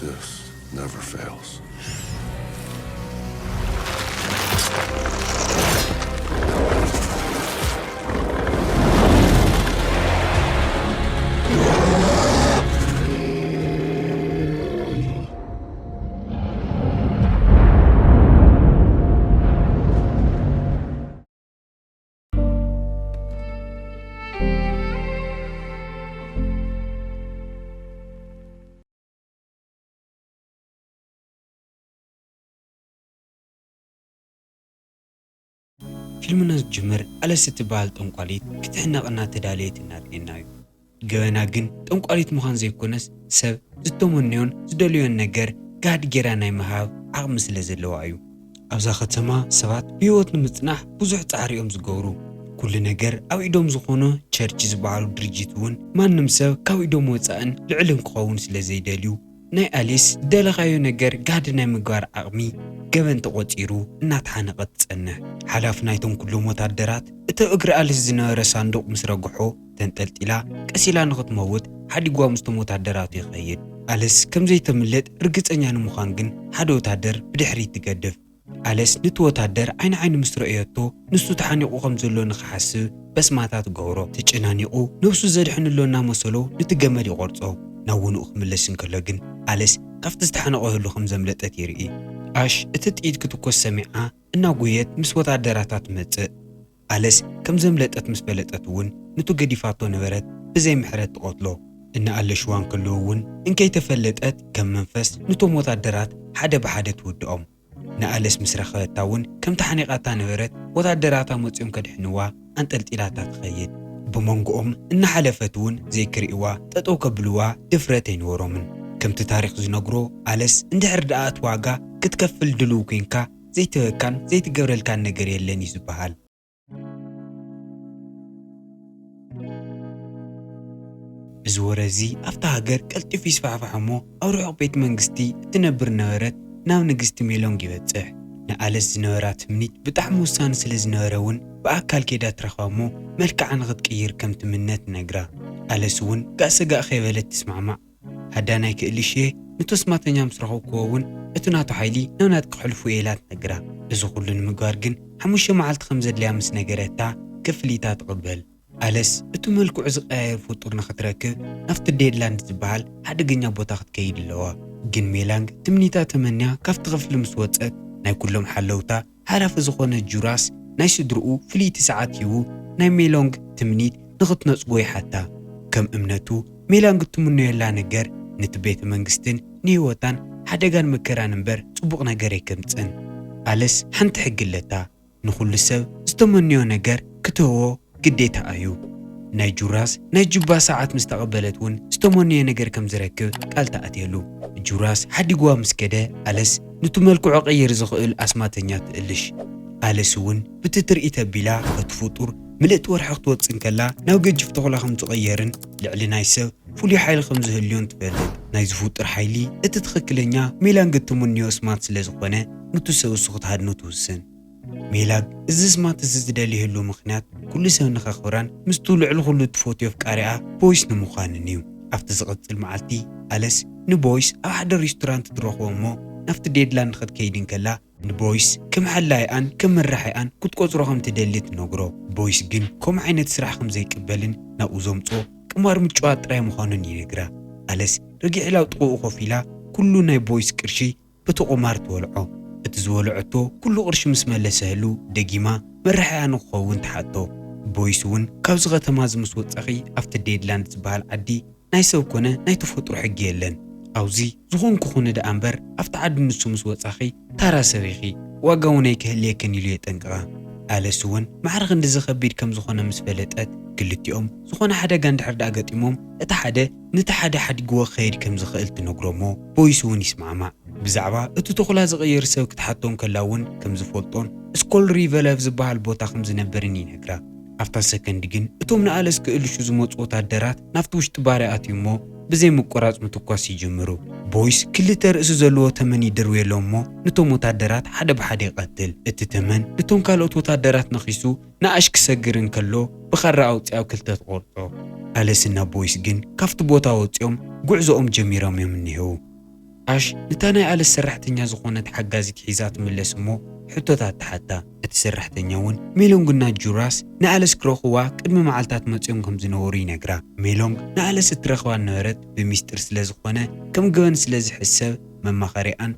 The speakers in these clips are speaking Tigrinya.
this never fails. فيلمنا جمر على ستبال تنقاليت كتحنقنا تداليت النارئنايو جوانا جن تنقاليت مخان زي كونس سب زتومنيون زدوليون نجر قاعد جيراناي مهاب عغم سلزلو عيو أبزا ختما سبات بيوت نمتناح بزوح تعريهم زقورو كل نجر أو إدوم زخونو تشرچ زبعالو درجيتون ما نمسو كاو إدوم وطاقن لعلم قوون سلزي داليو ناي أليس دالغايو نجر قاعد ناي مقار عغمي جبن تقوتيرو ناتحانقت تسنه حلاف نايتون كلهم وتعدرات اتا اقرأ لزنا رساندوق مسرقحو تنتلتلا كسيلا نغط موت حد يقوى مستمو تعدرات يخيد أليس كم زي تملت رقت انيان مخانقن حدو تعدر بدحري تقدف أليس نتو تعدر عين مسرقياتو نسو تحانيقو خمزلو نخحسو بس ماتات قورو تجنانيقو نفسو زادحن اللو نامسلو نتقمالي غرطو ناونو اخملسن كلاقن أليس كافت استحانقوه اللو خمزملتت يرئي أش اتتقيد كتوكوس سميعة إنا قويت مس وتعدراتات متق أليس كم زملت أتمس بلتاتون نتو قديفاتو نورت بزي محرت تقوتلو إنا ألشوان كلوون إن كي تفلتات كم منفس نتو متعدرات حدا بحدا تودقهم نا أليس مسرخاتاون كم تحنيقاتا نورت وتعدراتا متسيوم كدحنوا أنت التلاتات خيد بمونقوهم إنا حلفتون زي كريوا تتو كبلوا دفرتين ورومن كم تتاريخ زنقرو أليس اندحر دقات واقع كتكفل دلوكينكا زي تهكان زي تقبرل كان نقري اللي يزبهال بزورزي أفتاقر قلت في سفعفحمو أو روح بيت منقستي تنبر نورت ناو نقستي ميلون جيبتسح نقالس زنورات منيت بتحمو سانس لزنورون بأكال كيدا ترخامو ملك عن غد كير كم تمنت نقرا ألسون قاسقا خيبالت تسمع مع هداناي كإلي شيء نتوسمات نيام سرخو كوون اتناتو حيلي نونات كحلفو إيلات نقرا إزو كلن مقارقن حموشة معالت خمزة ليامس نقريتا كفليتات قبل ألس اتو ملكو عزق آير فوتور نختراكب نفت الديدلاند زبال حدا قنيا بوتاخت كيد اللوا جن ميلانج تمنيتا تمنيا كافت غفل مسواتات ناي كلهم حلوتا حرف زخونة جوراس ناي سدرقو فلي تسعات يو ناي ميلونج تمنيت نغط نصقوي حتى كم امنتو ميلانج تمنيو يلا نقر نتبيت منقستن نيوتان حدقان مكران مبر صبوق نقري كمتسن ألس حنت حقلتا نخل السب استمنيو نقر كتوو قديتا أيو ناي جوراس ناي جبا ساعات مستقبلتون استمنيو نقر كم زركب قالتا أتيلو جوراس حد قوا مسكده ألس نتملكو عقير زخئل أسماتنيات إلش ألسون بتترئي تبلا فتفوتور ملئت ورحقت واتسنكلا ناو قد جفتغلا خم تغيرن لعلي نايسو فولي حيل خمزه اليون تفلد نايز فوتر حيلي اتتخكلنيا ميلان قدتمونيو سمات سلازقونه نتوسو السخط هاد نتوسن ميلاق ازي سمات ازي دالي هلو مخنات كل سو نخاخوران مستولع الغلو تفوتيو في قارعة بويس نمخاننيو افتزغط المعالتي ألس نبويس أو حدا ريستورانت تروخومو نفت ديدلان نخد كيدين كلا نبويس كم حلايقان كم مرحيقان كنت قطرهم تدليت نقرو بويس جن كم عينت سراحكم زي كبالن ناوزومتو كمار متشوات راي مخانن ينقرا ألس رجع لاو تقوقو خوفيلا كلو ناي بويس كرشي بتقو مارت ولعو اتزولعتو كلو قرش مسمال سهلو دقيما مرحيقان خوون تحاتو بويس ون كابزغة تماز مسوط أخي أفت ديدلاند زبال عدي ناي سوكونا ناي تفوترو حقي يلن أوزي زغون كخونة دا أمبر أفت عد نسو مسوط أخي تارا سريخي واقاوناي كهليكن يليت انقرا ألسون معرغن دزي خبير كم زخونا مسفلتات كلتيهم زخونا حدا قاند حدا قاتيمهم اتا حدا نتا حدا حد قوة خير كم زخيلت نقرمو بويسون يسمع ما بزعبا اتو تخلا زغير سو كتحطون كلاون كم زفولطون اسكول ريفلاف زبها البوتا خمز نبرني نقرا أفتا سكند جن اتومنا ألس كإلشو زموت وطادرات نفتوش تباريات يمو بزي مقراص متقاسي جمرو بويس كل ترأسو زلو تمني دروي لومو نتو متادرات حدا بحدا يقتل اتتمن نتون كالوت متادرات نخيسو ناقش كسجرن كلو بخرا اوطياو كلتا تقورطو ألسنا بويس جن كافت بوتا اوطيوم قعزوهم جميرام يمنيهو ኣሽ ንታናይ ኣለስ ሰራሕተኛ ዝኾነት ሓጋዚት ሒዛ ትምለስ እሞ ሕቶታት ተሓታ። እቲ ሰራሕተኛ እውን ሜሎንግና ጁራስ ንኣለስ ክረኽዋ ቅድሚ መዓልታት መፂኦም ከም ዝነበሩ ይነግራ። ሜሎንግ ንኣለስ እትረኽባ ነበረት ብምስጢር ስለ ዝኾነ ከም ገበን ስለ ዝሕሰብ መማኸሪኣን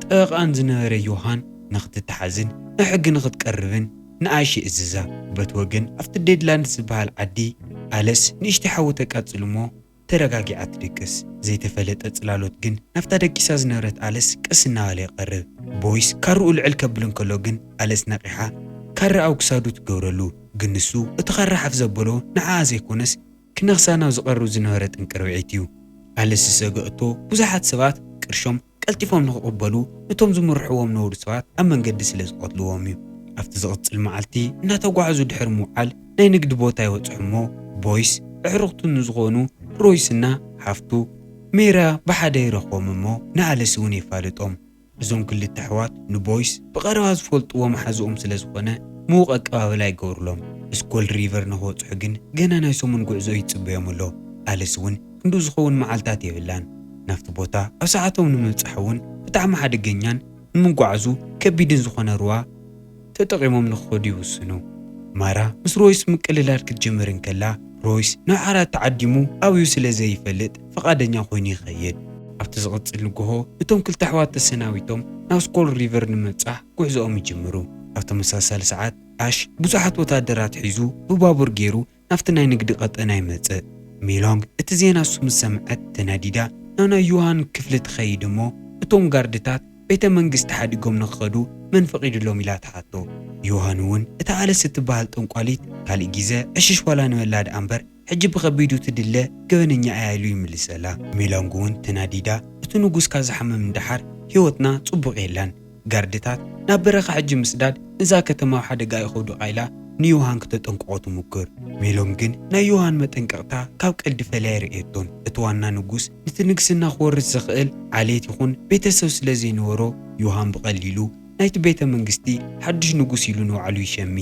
ጠበቓን ዝነበረ ዮሃን ንኽትተሓዝን ናብ ሕጊ ንኽትቀርብን ንኣሽ ይእዝዛ። በቲ ወገን ኣብቲ ዴድላንድ ዝበሃል ዓዲ ኣለስ ንእሽቲ ሓዊ ተቃፅል እሞ ተረጋጊዓ ትድቅስ። ዘይተፈለጠ ጽላሎት ግን ናፍታ ደቂሳ ዝነበረት ኣለስ ቀስ እናበለ ይቐርብ። ቦይስ ካርኡ ልዕል ከብል እንከሎ ግን ኣለስ ነቂሓ ካራ ኣብ ክሳዱ ትገብረሉ። ግን ንሱ እቲ ካራ ሓፍ ዘበሎ ንዓኣ ዘይኮነስ ክነኽሳ ናብ ዝቐርብ ዝነበረ ጥንቅርብዒት እዩ። ኣለስ ዝሰገአቶ ብዙሓት ሰባት ቅርሾም ቀልጢፎም ንኽቕበሉ እቶም ዝምርሕዎም ነብሩ ሰባት ኣብ መንገዲ ስለ ዝቐትልዎም እዩ። ኣብቲ ዝቕፅል መዓልቲ እናተጓዓዙ ድሕሪ ምውዓል ናይ ንግዲ ቦታ ይወፅሑ እሞ ቦይስ ኣዕሩኽቱ ንዝኾኑ ሮይስና ሓፍቱ ሜራ ብሓደ ይረኽቦም እሞ ንኣለስ እውን የፋልጦም። እዞም ክልተ ኣሕዋት ንቦይስ ብቐረባ ዝፈልጥዎ መሓዝኦም ስለ ዝኾነ ምዉቕ ኣቀባብላ ይገብርሎም። ስኮል ሪቨር ንኽበፅሑ ግን ገና ናይ ሰሙን ጉዕዞ ይፅበዮም ኣሎ። ኣለስ እውን ክንዱ ዝኸውን መዓልታት የብላን። ናፍቲ ቦታ ኣብ ሰዓቶም ንምብፃሕ እውን ብጣዕሚ ሓደገኛን ንምጓዓዙ ከቢድን ዝኾነ ሩባ ተጠቒሞም ንኽኸዱ ይውስኑ። ማራ ምስ ሮይስ ምቅልላል ክትጅምር እንከላ ሮይስ ናብ ዓራት ተዓዲሙ ኣብዩ ስለ ዘይፈልጥ ፈቓደኛ ኮይኑ ይኸይድ። ኣብቲ ዝቕፅል ንግሆ እቶም ክልተ ኣሕዋት ተሰናቢቶም ናብ ስኮል ሪቨር ንምብፃሕ ጉዕዞኦም ይጅምሩ። ኣብ ተመሳሳሊ ሰዓት ኣሽ ብዙሓት ወታደራት ሒዙ ብባቡር ገይሩ ናፍቲ ናይ ንግዲ ቀጠና ይመጽእ። ሜሎንግ እቲ ዜና እሱ ምስ ሰምዐት ተናዲዳ ናብ ናይ ዮሃን ክፍሊ ትኸይድ እሞ እቶም ጋርድታት ቤተ መንግስቲ ሓዲጎም ንኽኸዱ መን ፈቒድሎም ኢላ ትሓቶ። ዮሃን እውን እታ ኣለስ እትበሃል ጠንቋሊት ካልእ ግዜ ዕሽሽ ዋላ ንበላ ድኣ እምበር ሕጂ ብኸቢዱ ትድለ ገበነኛ እያ ኢሉ ይምልሰላ። ሜሎንግ እውን ተናዲዳ እቲ ንጉስካ ዝሓመም እንድሓር ህይወትና ጽቡቕ የላን፣ ጋርድታት ናብ በረኻ ሕጂ ምስዳድ እዛ ከተማ ሓደጋ ይኸውዱ ቃይላ ንዮሃን ክተጠንቅቆ ትሙክር። ሜሎንግ ግን ናይ ዮሃን መጠንቀቕታ ካብ ቀልዲ ፈለያ ይርኤቶን። እቲ ዋና ንጉስ ነቲ ንግስና ክወርስ ዝኽእል ዓሌት ይኹን ቤተሰብ ስለ ዘይነበሮ ዮሃን ብቐሊሉ ናይቲ ቤተ መንግስቲ ሓድሽ ንጉስ ኢሉ ንባዕሉ ይሸሚ።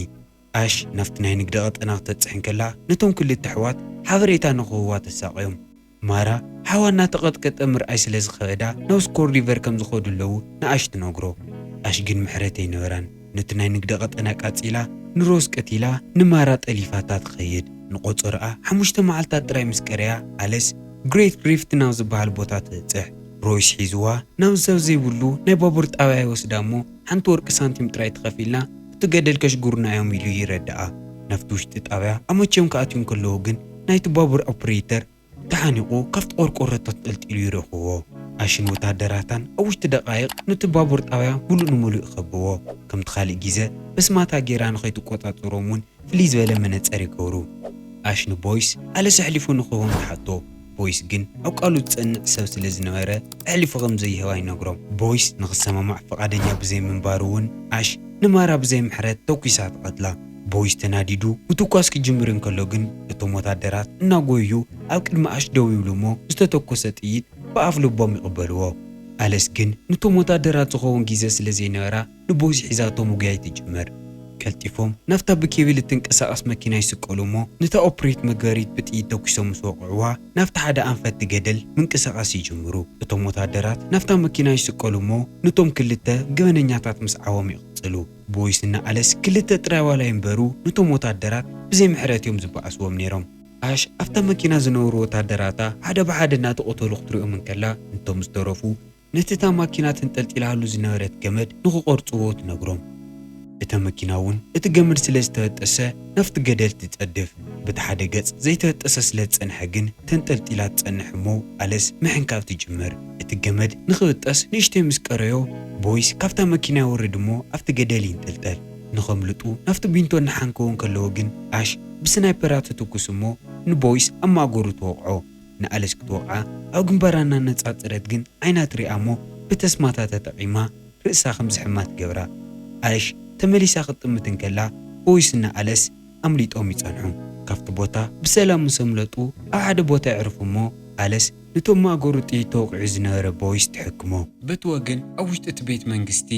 ኣሽ ናፍቲ ናይ ንግዲ ቀጠና ክትበፅሕ እንከላ ነቶም ክልተ ኣሕዋት ሓበሬታ ንኽህዋ ተሳቒዮም። ማራ ሓዋ እናተቐጥቀጠ ምርኣይ ስለ ዝኸበዳ ናብ ስኮል ሪቨር ከም ዝኸዱ ኣለዉ ንኣሽ ትነግሮ። ኣሽ ግን ምሕረት ኣይነበራን። ነቲ ናይ ንግዲ ቀጠና ቃፂላ ንሮዝ ቀቲላ ንማራ ጠሊፋታ ትኸይድ። ንቆፀርኣ 5 መዓልታት ጥራይ ምስ ቀረያ ኣለስ ግሬት ሪፍት ናብ ዝበሃል ቦታ ትበፅሕ። ሮይስ ሒዝዋ ናብ ሰብ ዘይብሉ ናይ ባቡር ጣብያ ይወስዳ እሞ ሓንቲ ወርቂ ሳንቲም ጥራይ ትኸፊልና እቲ ገደል ከሽጉርና እዮም ኢሉ ይረድኣ። ናፍቲ ውሽጢ ጣብያ ኣመቸዮም ከኣትዩ ከለዉ ግን ናይቲ ባቡር ኦፕሬተር ተሓኒቑ ካብቲ ቆርቆሮ ተንጠልጢሉ ይረኽብዎ። ኣሽን ወታደራታን ኣብ ውሽጢ ደቃይቕ ነቲ ባቡር ጣብያ ሙሉእ ንሙሉእ ይኸብዎ። ከምቲ ካልእ ግዜ በስማታ ጌራ ንኸይትቆፃፀሮም እውን ፍልይ ዝበለ መነፀር ይገብሩ። ኣሽ ንቦይስ ኣለስ ኣሕሊፉ ንኽህቦም ተሓቶ። ቦይስ ግን ኣብ ቃሉ ዝጸንዕ ሰብ ስለ ዝነበረ ኣሕሊፉ ከም ዘይህባ ይነግሮም። ቦይስ ንኽሰማማዕ ፈቓደኛ ብዘይ ምንባሩ እውን ኣሽ ንማራ ብዘይ ምሕረት ተኲሳ ትቐትላ። ቦይስ ተናዲዱ ምትኳስ ክጅምር እንከሎ ግን እቶም ወታደራት እናጎዩ ኣብ ቅድሚ ኣሽ ደው ይብሉ እሞ ዝተተኮሰ ጥይት ብኣፍ ልቦም ይቕበልዎ። ኣለስ ግን ነቶም ወታደራት ዝኸውን ግዜ ስለ ዘይነበራ ንቦይስ ሒዛቶም ውግያይ ትጅመር። ቀልጢፎም ናፍታ ብኬብል እትንቀሳቐስ መኪና ይስቀሉ እሞ ነታ ኦፕሬት መግበሪት ብጥይት ተኩሶም ምስ ወቕዕዋ ናፍቲ ሓደ ኣንፈት ገደል ምንቅስቓስ ይጅምሩ። እቶም ወታደራት ናፍታ መኪና ይስቀሉ እሞ ነቶም ክልተ ገበነኛታት ምስ ዓቦም ይቕፅሉ። ቦይስና ኣለስ ክልተ ጥራይ ዋላ ይንበሩ ነቶም ወታደራት ብዘይ ምሕረት እዮም ዝበኣስዎም ነይሮም። ኣሽ ኣብታ መኪና ዝነበሩ ወታደራታ ሓደ ብሓደ እናተቆተሉ ክትሪኦም እንከላ እንቶም ዝተረፉ ነቲ እታ ማኪና ተንጠልጢላሉ ዝነበረት ገመድ ንኽቆርፅዎ ትነግሮም። እታ መኪና እውን እቲ ገመድ ስለ ዝተበጠሰ ናፍቲ ገደል ትጸድፍ። በቲ ሓደ ገጽ ዘይተበጠሰ ስለ ዝጸንሐ ግን ተንጠልጢላ ትጸንሕ እሞ ኣለስ ምሕንካብ ትጅምር። እቲ ገመድ ንኽብጠስ ንእሽተይ ምስ ቀረዮ ቦይስ ካብታ መኪና ይወርድ እሞ ኣብቲ ገደል ይንጠልጠል። ንኸምልጡ ናፍቲ ቢንቶ እናሓንከውን ከለዎ ግን ኣሽ ብስናይፐራት ትኩስ እሞ ንቦይስ ኣብ ማእገሩ ትወቕዖ። ንኣለስ ክትወቕዓ ኣብ ግንባራ እናነጻጽረት ግን ዓይና ትሪኣ እሞ ብተስማታ ተጠቒማ ርእሳ ከም ዝሕማ ትገብራ። ኣሽ ተመሊሳ ክትጥምት እንከላ ቦይስና ኣለስ ኣምሊጦም ይጸንሑ። ካብቲ ቦታ ብሰላም ምስ ኣምለጡ ኣብ ሓደ ቦታ ይዕርፉ እሞ ኣለስ ነቶም ማእገሩ ጥይት ተወቂዑ ዝነበረ ቦይስ ትሕክሞ። በቲ ወገን ኣብ ውሽጢ እቲ ቤት መንግስቲ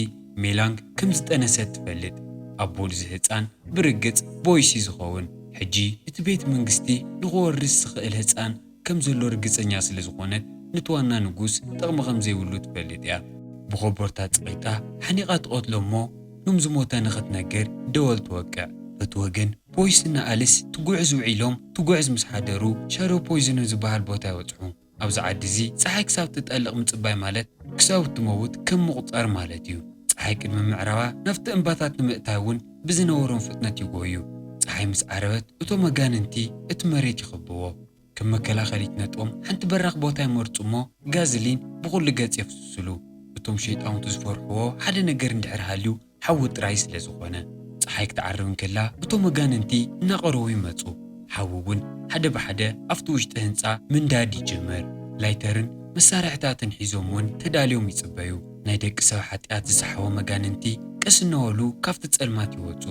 ሜላንግ ከም ዝጠነሰት ትፈልጥ። ኣቦ እዚ ህፃን ብርግጽ ቦይስ ዝኸውን ሕጂ እቲ ቤት መንግስቲ ንኽወርስ ዝኽእል ህፃን ከም ዘሎ ርግፀኛ ስለ ዝኾነት نتوانا نقوس تغم غمزي ولو تفلت يا بخبرتات صغيطة حنيقة تقتلو مو نمز موتا نخت نجر دول توقع فتوجن بويسنا أليس تقعز وعيلهم تقعز مسحادرو شارو بويزنو زباها البوتا وتحو أبز عدزي صحيك ساو تتقلق متصباي مالت كساو تموت كم مقطار مالتيو صحيك الممعروا نفت انباثات نمقتاون بزنورون فتنة يقويو صحي مس عربت اتو مغاننتي اتمريت يخبوو كم مكلا خليت نتقوم حنت براق بوتا مرتمو غازلين بقول قاص يفسسلو اتوم شيطان تزفرحو حدا نجر ندحر هاليو حوت رايس لزخونه صحيك تعرون كلا اتو مغاننتي نقرو يمصو حوون حدا بحدا افتوشت هنصا من دادي جمر لايترن مسارحتاتن حيزومون تداليوم يصبيو ናይ ደቂ ሰብ ሓጢኣት ዝሰሓቦ መጋንንቲ ቀስነወሉ ካብቲ ጸልማት ይወፁ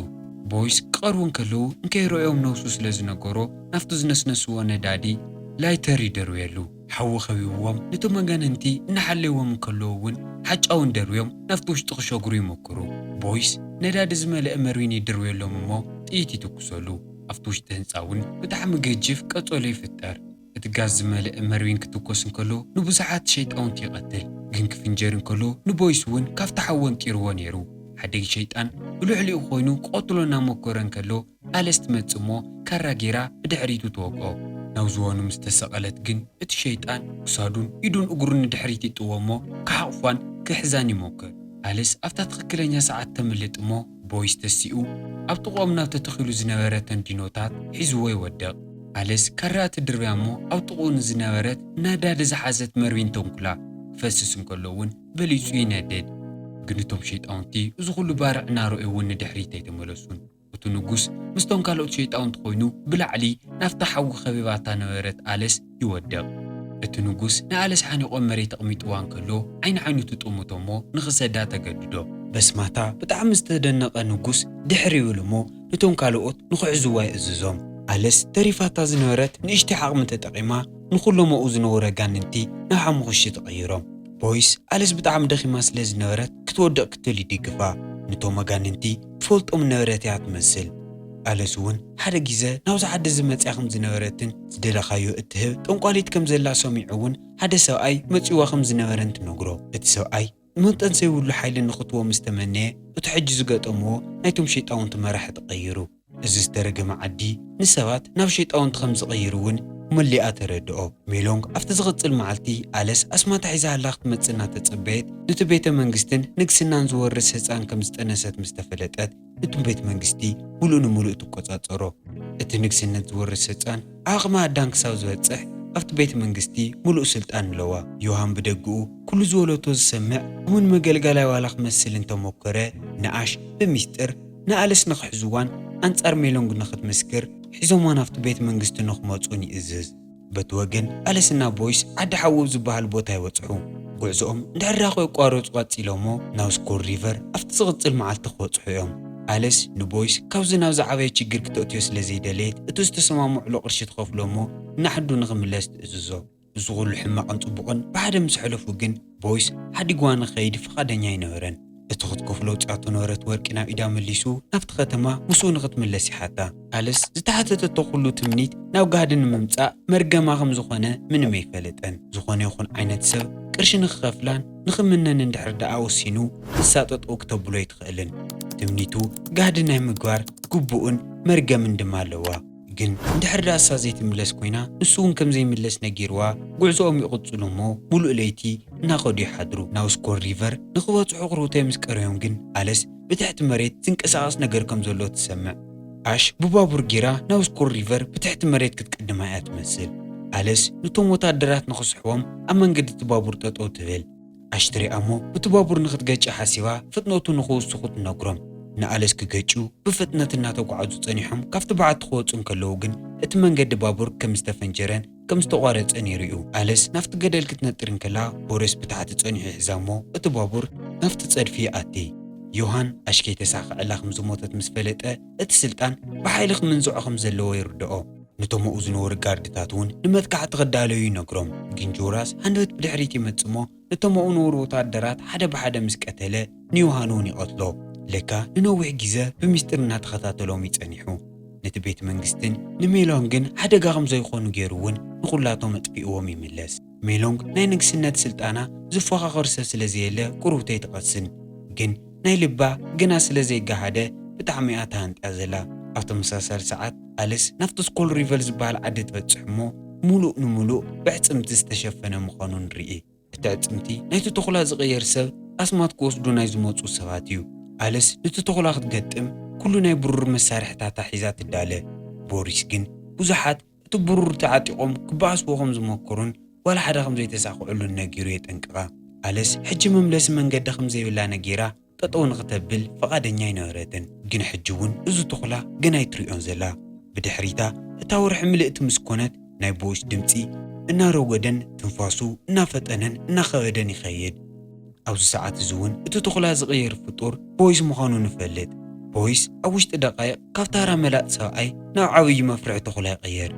ቦይስ ቀርውን ከለው እንከይረኦም ነውሱ ስለ ዝነገሮ ናፍቱ ዝነስነስዎ ነዳዲ ላይተር ይደርውየሉ ሓዊ ኸቢብዎም ነቲ መጋንንቲ እናሓለይዎም ከለው እውን ሓጫውን ደርውዮም ናፍቱ ውሽጢ ክሸግሩ ይሞክሩ ቦይስ ነዳዲ ዝመልአ መርዊን ይደርውየሎም እሞ ጥይት ይትኩሰሉ ኣብቲ ውሽጢ ህንፃ እውን ብጣዕሚ ገጅፍ ቀጸሎ ይፍጠር እቲ ጋዝ ዝመልአ መርዊን ክትኮስ እንከሎ ንብዙሓት ሸይጣውንቲ ይቐትል ግን ክፍንጀርን ከሎ ንቦይስ እውን ካብቲ ሓወን ቂርዎ ነይሩ ሓደግ ሸይጣን ብልዕሊኡ ኮይኑ ቆትሎና ሞከረን ከሎ ኣለስት መጽሞ ካራ ጌራ ብድሕሪቱ ተወቆ ናው ዝወኑ ምስ ተሰቐለት ግን እቲ ሸይጣን ክሳዱን ኢዱን እግሩን ድሕሪት ይጥወሞ ክሓቕፋን ክሕዛን ይሞክር ኣለስ ኣብታ ትኽክለኛ ሰዓት ተምልጥ እሞ ቦይስ ተሲኡ ኣብ ጥቖም ናብ ተተኺሉ ዝነበረተን ዲኖታት ሒዝዎ ይወደቕ ኣለስ ካራእቲ ድርብያ እሞ ኣብ ጥቑኡ ንዝነበረት ነዳዲ ዝሓዘት መርዊን ተንኩላ ፈስስ እንከሎውን በሊጹ ይነደድ ግን እቶም ሸይጣውንቲ እዚ ኩሉ ባርዕ እናረኣዩውን ንድሕሪት ኣይተመለሱን እቲ ንጉስ ምስቶም ካልኦት ሸይጣውንቲ ኮይኑ ብላዕሊ ናፍታ ሓዊ ኸቢባታ ነበረት ኣለስ ይወደቕ እቲ ንጉስ ንኣለስ ሓኒቖም መሬት ኣቕሚጥዋ እንከሎ ዓይኒ ትጥምቶ እሞ ንኽሰዳ ተገድዶ በስማታ ብጣዕሚ ዝተደነቐ ንጉስ ድሕሪ ይብል እሞ ነቶም ካልኦት ንኽዕዝዋ ይእዝዞም ኣለስ ተሪፋታ ዝነበረት ንእሽቲ ዓቕሚ ተጠቒማ ንኹሎምኡ ዝነበረ ጋንንቲ ናብ ሓሙኽሺ ተቐይሮም ቦይስ ኣለስ ብጣዕሚ ደኺማ ስለ ዝነበረት ክትወድቕ ክትል ይድግፋ ነቶም መጋንንቲ ትፈልጦም ነበረት እያ ትመስል ኣለስ እውን ሓደ ግዜ ናብዚ ዓዲ ዝመፅያ ከም ዝነበረትን ዝደለኻዮ እትህብ ጠንቋሊት ከም ዘላ ሰሚዑ እውን ሓደ ሰብኣይ መፂዋ ከም ዝነበረን ትነግሮ እቲ ሰብኣይ መጠን ዘይብሉ ሓይሊ ንኽትዎ ምስ ተመነየ እቲ ሕጂ ዝገጠምዎ ናይቶም ሸይጣውንቲ መራሒ ተቐይሩ እዚ ዝተረገመ ዓዲ ንሰባት ናብ ሸይጣውንቲ ከም ዝቐይሩ እውን መሊኣ ተረድኦ ሜሎንግ ኣብቲ ዝቕፅል መዓልቲ ኣለስ ኣስማታ ሒዛ ኣላ ክትመፅና ተጸበየት ነቲ ቤተ መንግስትን ንግስናን ዝወርስ ህፃን ከም ዝጠነሰት ምስ ተፈለጠት እቲ ቤተ መንግስቲ ሙሉእ ንሙሉእ ትቆጻጸሮ እቲ ንግስነት ዝወርስ ህፃን ኣቕማ ኣዳም ክሳብ ዝበፅሕ ኣብቲ ቤተ መንግስቲ ሙሉእ ስልጣን ኣለዋ ዮሃን ብደግኡ ኩሉ ዝወለቶ ዝሰምዕ እውን መገልገላይ ዋላ ክመስል እንተሞከረ ንኣሽ ብምስጢር ንኣለስ ንኽሕዝዋን ኣንጻር ሜሎንግ ንኽትመስክር ሒዞሟን ኣብቲ ቤተ መንግስቲ ንኽመፁን ይእዝዝ በቲ ወገን ኣለስና ቦይስ ዓዲ ሓውብ ዝበሃል ቦታ ይወፅሑ ጉዕዞኦም እንዳራኸ ይቋረፁ ቀፂሎሞ ናብ ስኮር ሪቨር ኣብቲ ዝቕፅል መዓልቲ ክበፅሑ እዮም ኣለስ ንቦይስ ካብዚ ናብ ዝዓበየ ችግር ክትእትዮ ስለ ዘይደለየት እቲ ዝተሰማምዕሎ ቅርሺ ትኸፍሎሞ ናሕዱ ንኽምለስ ትእዝዞ እዚ ኩሉ ሕማቕን ፅቡቕን ብሓደ ምስ ሕለፉ ግን ቦይስ ሓዲግዋ ንኸይድ ፈቓደኛ ኣይነበረን እቲ ክትከፍሎ ውፅኣቶ ነበረት ወርቂ ናብ ኢዳ መሊሱ ናብቲ ከተማ ምስኡ ንኽትምለስ ይሓታ ኣለስ ዝተሓተተቶ ኩሉ ትምኒት ናብ ጋህዲ ንምምፃእ መርገማ ከም ዝኾነ ምንም ኣይፈለጠን ዝኾነ ይኹን ዓይነት ሰብ ቅርሺ ንኽኸፍላን ንኽምነን እንድሕር ደኣ ወሲኑ ንሳጠጥኡ ክተብሎ ኣይትኽእልን ትምኒቱ ጋህዲ ናይ ምግባር ግቡእን መርገምን ድማ ኣለዋ ግን እንድሕር ደኣ እሳ ዘይትምለስ ኮይና ንሱ እውን ከም ዘይምለስ ነጊርዋ ጉዕዞኦም ይቕፅሉ እሞ ሙሉእ ለይቲ እናኸዱ ይሓድሩ ናብ ስኮር ሪቨር ንኽበፅሑ ቅርውተይ ምስ ቀረዮም ግን ኣለስ ብትሕቲ መሬት ዝንቀሳቐስ ነገር ከም ዘሎ ትሰምዕ ኣሽ ብባቡር ጌራ ናብ ስኮር ሪቨር ብትሕቲ መሬት ክትቅድማ እያ ትመስል ኣለስ ነቶም ወታደራት ንኽስሕቦም ኣብ መንገዲ እቲ ባቡር ጠጠው ትብል ኣሽ ትሪኣ እሞ እቲ ባቡር ንኽትገጭ ሓሲባ ፍጥነቱ ንኽውስኹ ትነግሮም ንኣለስ ክገጭው ብፍጥነት እናተጓዓዙ ጸኒሖም ካብቲ በዓቲ ክወፁን ከለዉ ግን እቲ መንገዲ ባቡር ከም ዝተፈንጀረን ከም ዝተቋረፀን ይርዩ ኣለስ ናፍቲ ገደል ክትነጥርን ከላ ቦረስ ብታሕቲ ጸኒሑ ይሕዛ እሞ እቲ ባቡር ናፍቲ ጸድፊ ኣቲ ዮሃን ኣሽከይ ተሳኽዕላ ከም ዝሞተት ምስ ፈለጠ እቲ ስልጣን ብሓይሊ ክምንዝዖ ከም ዘለዎ ይርድኦ ነቶም ኣብኡ ዝነበሩ ጋርድታት እውን ንመጥቃዕቲ ክዳለዩ ይነግሮም ግን ጆራስ ሃንደበት ብድሕሪት ይመጽእ እሞ ነቶም ኣብኡ ዝነበሩ ወታደራት ሓደ ብሓደ ምስ ቀተለ ንዮሃን እውን ይቐትሎ ለካ ንነዊሕ ግዜ ብምስጢር እናተኸታተሎም ይጸኒሑ ነቲ ቤተ መንግስትን ንሜሎን ግን ሓደጋ ከም ዘይኾኑ ገይሩ እውን ንኹላቶም ኣጥፊእዎም ይምለስ ሜሎንግ ናይ ንግስነት ስልጣና ዝፈኻኸር ሰብ ስለዘየለ ቁርብተይ ትቐስን ግን ናይ ልባ ገና ስለዘይጋሃደ ብጣዕሚ እያ ተሃንጥያ ዘላ ኣብ ተመሳሳሊ ሰዓት ኣለስ ናብቲ ስኮል ሪቨል ዝበሃል ዓዲ ትበፅሕ እሞ ሙሉእ ንሙሉእ ብዕፅምቲ ዝተሸፈነ ምዃኑ ንርኢ እቲ ዕፅምቲ ናይቲ ተኹላ ዝቕየር ሰብ ኣስማት ክወስዱ ናይ ዝመፁ ሰባት እዩ ኣለስ ነቲ ተኹላ ክትገጥም ኩሉ ናይ ብሩር መሳርሕታታ ሒዛ ትዳለ ቦሪስ ግን ብዙሓት እቲ ብሩር ተዓጢቖም ክበኣስዎ ከም ዝመከሩን ዋላ ሓደ ከም ዘይተሳኽዑሉን ነጊሩ የጠንቅቓ ኣለስ ሕጂ መምለሲ መንገዲ ከም ዘይብላ ነጊራ ጠጠው ንኽተብል ፈቓደኛ ኣይነበረትን ግን ሕጂ እውን እዚ ተኹላ ገና ይትሪኦን ዘላ ብድሕሪታ እታ ወርሒ ምልእቲ ምስ ኮነት ናይ ቦይስ ድምፂ እናረወደን ትንፋሱ እናፈጠነን እናኸበደን ይኸይድ ኣብዚ ሰዓት እዚ እውን እቲ ተኹላ ዝቕየር ፍጡር ቦይስ ምዃኑ ንፈልጥ ቦይስ ኣብ ውሽጢ ደቃይቕ ካብ ታራ መላጥ ሰብኣይ ናብ ዓብዪ መፍርሒ ተኹላ ይቕየር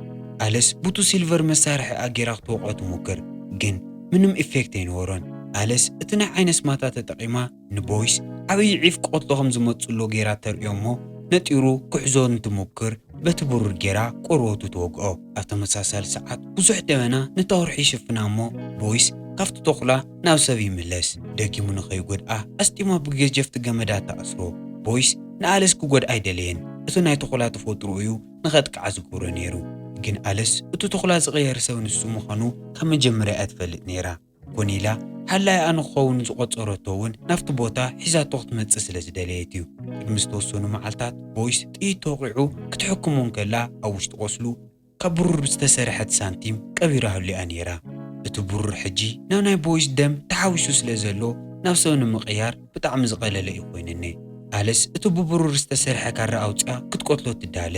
ኣለስ ቡቱ ሲልቨር መሳርሒ ኣጌራ ክትወቕዖ ትሙክር ግን ምንም ኢፌክት ኣይነበሮን ኣለስ እቲ ናይ ዓይነ ስማታ ተጠቒማ ንቦይስ ዓብዪ ዒፍ ክቆትሎ ከም ዝመፅሎ ጌራ ተርእዮ እሞ ነጢሩ ክሕዞ እንትሙክር በቲ ብሩር ጌራ ቆርበቱ ትወግኦ ኣብ ተመሳሳሊ ሰዓት ብዙሕ ደበና ነታ ወርሒ ይሽፍና እሞ ቦይስ ካብቲ ተኹላ ናብ ሰብ ይምለስ ደጊሙ ንኸይጎድኣ ኣስጢማ ብገጀፍቲ ገመዳት ተኣስሮ ቦይስ ንኣለስ ክጎድኣ ኣይደለየን እቲ ናይ ተኹላ ተፈጥሮ እዩ ንኸጥቅዓ ዝገብሮ ነይሩ ግን ኣለስ እቲ ተኹላ ዝቕየር ሰብ ንሱ ምዃኑ ካብ መጀመርያ እያ ትፈልጥ ነይራ ኮኒላ ሓላይ ኣነ ክኸውን ዝቖፀረቶ እውን ናብቲ ቦታ ሒዛቶ ክትመፅእ ስለ ዝደለየት እዩ ቅድሚ ዝተወሰኑ መዓልታት ቦይስ ጥይት ተወቂዑ ክትሕክሞን ከላ ኣብ ውሽጢ ቆስሉ ካብ ብሩር ዝተሰርሐት ሳንቲም ቀቢራህሉ እያ ነይራ እቲ ብሩር ሕጂ ናብ ናይ ቦይስ ደም ተሓዊሱ ስለ ዘሎ ናብ ሰብ ንምቕያር ብጣዕሚ ዝቐለለ እዩ ኮይንኒ ኣለስ እቲ ብብሩር ዝተሰርሐ ካራ ኣውፅያ ክትቆትሎ ትዳለ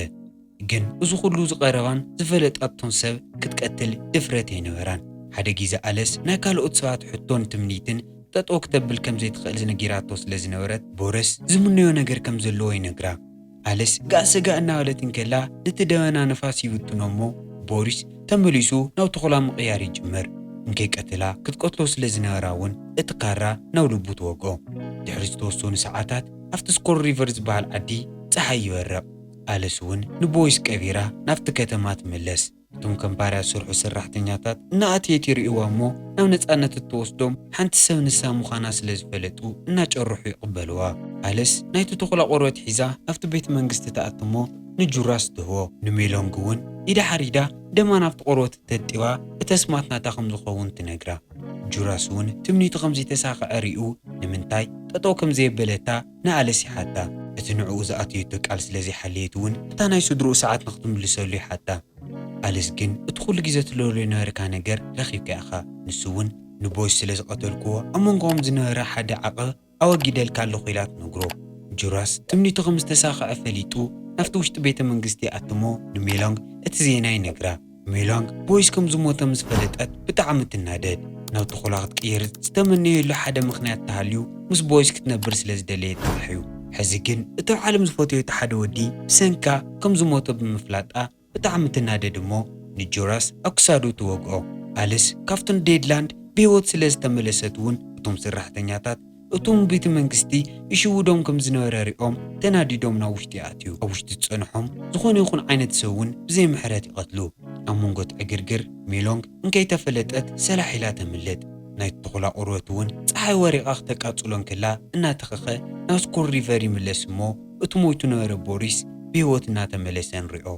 ግን እዚ ኩሉ ዝቐረባን ዝፈለጣቶን ሰብ ክትቀትል ድፍረት ኣይነበራን ሓደ ግዜ ኣለስ ናይ ካልኦት ሰባት ሕቶን ትምኒትን ጠጠው ክተብል ከም ዘይትኽእል ዝነጊራቶ ስለ ዝነበረት ቦረስ ዝምነዮ ነገር ከም ዘለዎ ይነግራ ኣለስ ጋእሰጋ እናበለትን ከላ ነቲ ደበና ነፋስ ይብትኖ እሞ ቦሪስ ተመሊሱ ናብ ተኹላ ምቕያር ይጅመር እንከይቀትላ ክትቆትሎ ስለ ዝነበራ እውን እቲ ካራ ናብ ልቡ ትወግኦ ድሕሪ ዝተወሰኑ ሰዓታት ኣብቲ ስኮል ሪቨር ዝበሃል ዓዲ ፀሓይ ይበረቕ ኣለስ እውን ንቦይስ ቀቢራ ናብቲ ከተማ ትምለስ እቶም ከምባርያ ዝሰርሑ ሰራሕተኛታት እናኣትየት ይርእዋ እሞ ናብ ነፃነት እትወስዶም ሓንቲ ሰብ ንሳ ምዃና ስለ ዝፈለጡ እናጨርሑ ይቕበልዋ ኣለስ ናይቲ ተኹላ ቆርበት ሒዛ ኣብቲ ቤተ መንግስቲ ተኣቱ እሞ ንጁራስ ትህቦ ንሜሎንግ እውን ኢዳ ሓሪዳ ደማ ናብቲ ቆርበት ተጢዋ እቲ ኣስማት ናታ ከም ዝኸውን ትነግራ ጁራስ እውን ትምኒቱ ከምዚ ተሳኽዐ ሪኡ ንምንታይ ጠጠው ከም ዘየበለታ ንኣለስ ይሓታ እቲ ንዕኡ ዝኣትየቶ ቃል ስለዘይሓልየት እውን እታ ናይ ስድርኡ ሰዓት ንኽትምልሰሉ ይሓታ ኣለስ ግን እቲ ኩሉ ግዜ ትለለዮ ነበርካ ነገር ረኺብካ ኢኻ ንሱ እውን ንቦይስ ስለ ዝቐተልክዎ ኣብ መንጎኦም ዝነበረ ሓደ ዓቐብ ኣወጊደልካ ኣለኹ ኢላ ትነግሮ ጁራስ ትምኒቱ ከም ዝተሳኽዐ ፈሊጡ ናብቲ ውሽጢ ቤተ መንግስቲ ኣትሞ ንሜሎንግ እቲ ዜና ይነግራ ሜሎንግ ቦይስ ከም ዝሞተ ምስ ፈለጠት ብጣዕሚ ትናደድ ናብ ተኹላ ክትቅየር ዝተመነየሉ ሓደ ምኽንያት ተሃልዩ ምስ ቦይስ ክትነብር ስለ ዝደለየት ትምሕዩ ሕዚ ግን እቲ ዓለም ዝፈትዮ እቲ ሓደ ወዲ ብሰንካ ከም ዝሞተ ብምፍላጣ ብጣዕሚ ትናደድ እሞ ንጁራስ ኣብ ክሳዱ ትወግኦ ኣለስ ካብቶም ዴድላንድ ብሂወት ስለ ዝተመለሰት እውን እቶም ሰራሕተኛታት እቶም ቤተ መንግስቲ ይሽውዶም ከም ዝነበረ ሪኦም ተናዲዶም ናብ ውሽጢ ኣትዩ ኣብ ውሽጢ ዝፀንሖም ዝኾነ ይኹን ዓይነት ሰብ እውን ብዘይ ምሕረት ይቐትሉ ኣብ መንጎ ዕግርግር ሜሎንግ እንከይተፈለጠት ሰላሕ ኢላ ተምልጥ ናይ ተኹላ ቆርበት እውን ፀሓይ ወሪቓ ክተቃፅሎን ከላ እናተኸኸ ናብ ስኮል ሪቨር ይምለስ እሞ እቲ ሞይቱ ነበረ ቦሪስ ብሂወት እናተመለሰ ንሪኦ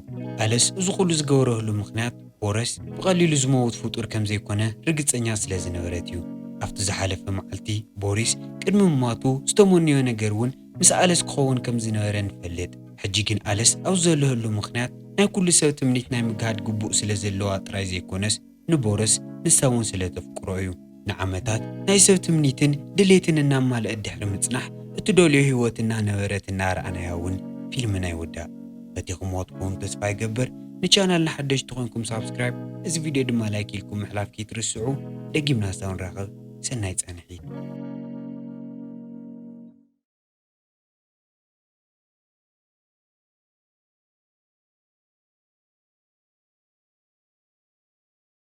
ኣለስ እዚ ኩሉ ዝገበረህሉ ምኽንያት ቦረስ ብቐሊሉ ዝመውት ፍጡር ከም ዘይኮነ ርግፀኛ ስለ ዝነበረት እዩ ኣብቲ ዝሓለፈ መዓልቲ ቦሪስ ቅድሚ ምማቱ ዝተመንዮ ነገር እውን ምስ ኣለስ ክኸውን ከም ዝነበረ ንፈልጥ ሕጂ ግን ኣለስ ኣብ ዘለህሉ ምኽንያት ናይ ኩሉ ሰብ ትምኒት ናይ ምግሃድ ግቡእ ስለ ዘለዋ ጥራይ ዘይኮነስ ንቦረስ ንሳ እውን ስለ ተፍቅሮ እዩ ንዓመታት ናይ ሰብ ትምኒትን ድሌትን እናማልአ ድሕሪ ምጽናሕ እቲ ደልዮ ህይወትና ነበረት እናረኣናያ እውን ፊልምና ይወዳእ በቲኹም ትኩን ተስፋ ይገብር ንቻናልና ሓደሽቲ ኮይንኩም ሳብስክራይብ እዚ ቪድዮ ድማ ላይክ ኢልኩም ምሕላፍ ከይትርስዑ ደጊምና ሳውን ረኸብ ሰናይ ጸንሒ